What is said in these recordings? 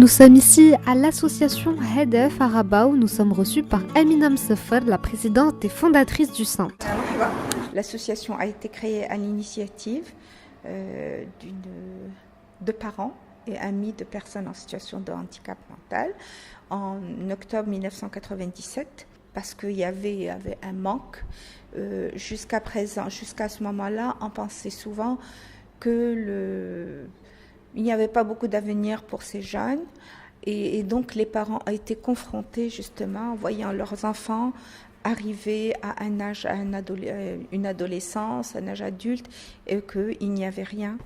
Nous sommes ici à l'association Hedef à Rabat où nous sommes reçus par Amina Msafar, la présidente et fondatrice du centre. L'association a été créée à l'initiative de parents et amis de personnes en situation de handicap mental en octobre 1997 parce qu'il y avait un manque. Jusqu'à présent, jusqu'à ce moment-là, on pensait souvent que il n'y avait pas beaucoup d'avenir pour ces jeunes et donc les parents ont été confrontés justement en voyant leurs enfants arriver à un âge, une adolescence, un âge adulte et qu'il n'y avait rien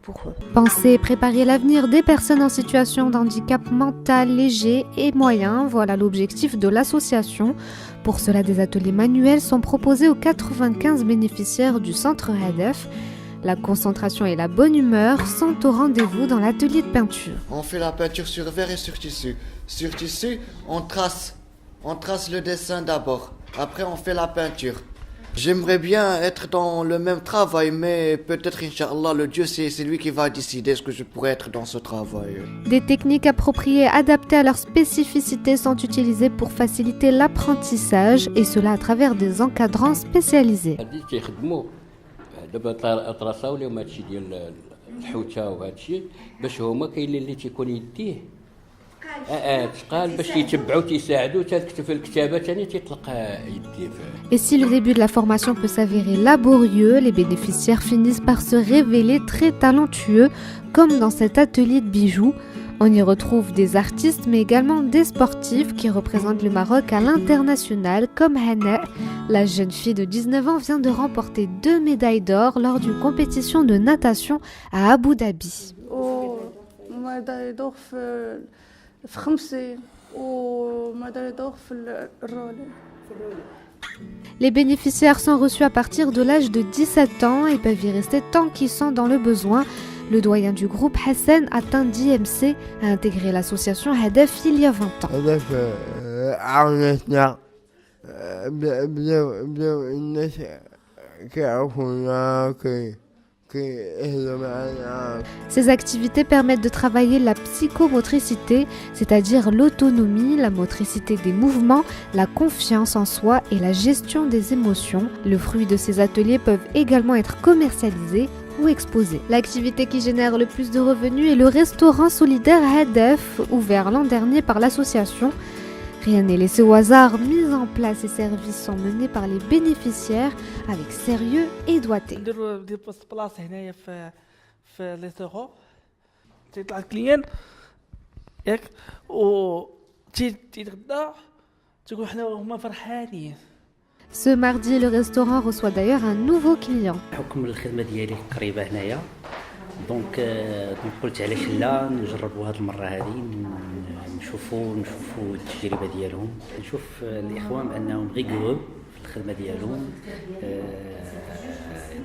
pour eux. Penser et préparer l'avenir des personnes en situation de handicap mental léger et moyen, voilà l'objectif de l'association. Pour cela, des ateliers manuels sont proposés aux 95 bénéficiaires du centre Hedef. La concentration et la bonne humeur sont au rendez-vous dans l'atelier de peinture. On fait la peinture sur verre et sur tissu. Sur tissu, on trace le dessin d'abord. Après, on fait la peinture. J'aimerais bien être dans le même travail, mais peut-être, Inch'Allah, le Dieu, c'est lui qui va décider ce que je pourrais être dans ce travail. Des techniques appropriées, adaptées à leurs spécificités, sont utilisées pour faciliter l'apprentissage, et cela à travers des encadrants spécialisés. دابا طراساو لهم هادشي ديال الحوته وهادشي باش هما كاين اللي تيكون يديه تقال باش يتبعوا تيساعدوا تكتب الكتابه ثاني تيطلق يديه. Et si le début de la formation peut s'avérer laborieux, les bénéficiaires finissent par se révéler très talentueux, comme dans cet atelier de bijoux. On y retrouve des artistes, mais également des sportifs qui représentent le Maroc à l'international, comme Hana. La jeune fille de 19 ans vient de remporter 2 médailles d'or lors d'une compétition de natation à Abu Dhabi. médaille d'or في خمسة وميدالية d'or في الرولي. Les bénéficiaires sont reçus à partir de l'âge de 17 ans et peuvent y rester tant qu'ils sont dans le besoin. Le doyen du groupe, Hassan, atteint d'IMC, a intégré l'association Hedef il y a 20 ans. Ces activités permettent de travailler la psychomotricité, c'est-à-dire l'autonomie, la motricité des mouvements, la confiance en soi et la gestion des émotions. Le fruit de ces ateliers peuvent également être commercialisés ou exposés. L'activité qui génère le plus de revenus est le restaurant solidaire Hedef, ouvert l'an dernier par l'association. Rien n'est laissé au hasard, mise en place et services sont menés par les bénéficiaires avec sérieux et doigté. Ce mardi, le restaurant reçoit d'ailleurs un nouveau client. دونك قلت علاش لا نجربوا هذه المره هذه نشوفوا التجربه ديالهم نشوف الاخوان انهم غيغو في الخدمه ديالهم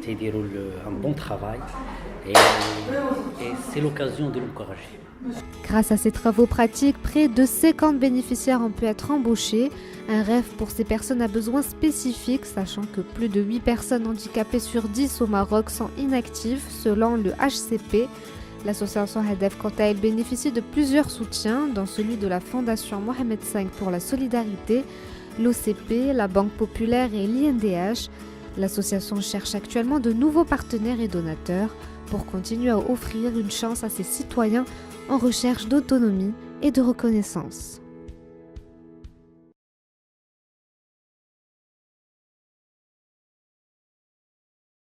تيديروا ان بون travail et c'est l'occasion de l'encourager. Grâce à ces travaux pratiques, près de 50 bénéficiaires ont pu être embauchés. Un rêve pour ces personnes à besoins spécifiques, sachant que plus de 8 personnes handicapées sur 10 au Maroc sont inactives, selon le HCP. L'association Hedef, quant à elle, bénéficie de plusieurs soutiens, dont celui de la Fondation Mohamed V pour la solidarité, l'OCP, la Banque populaire et l'INDH. L'association cherche actuellement de nouveaux partenaires et donateurs pour continuer à offrir une chance à ses citoyens en recherche d'autonomie et de reconnaissance.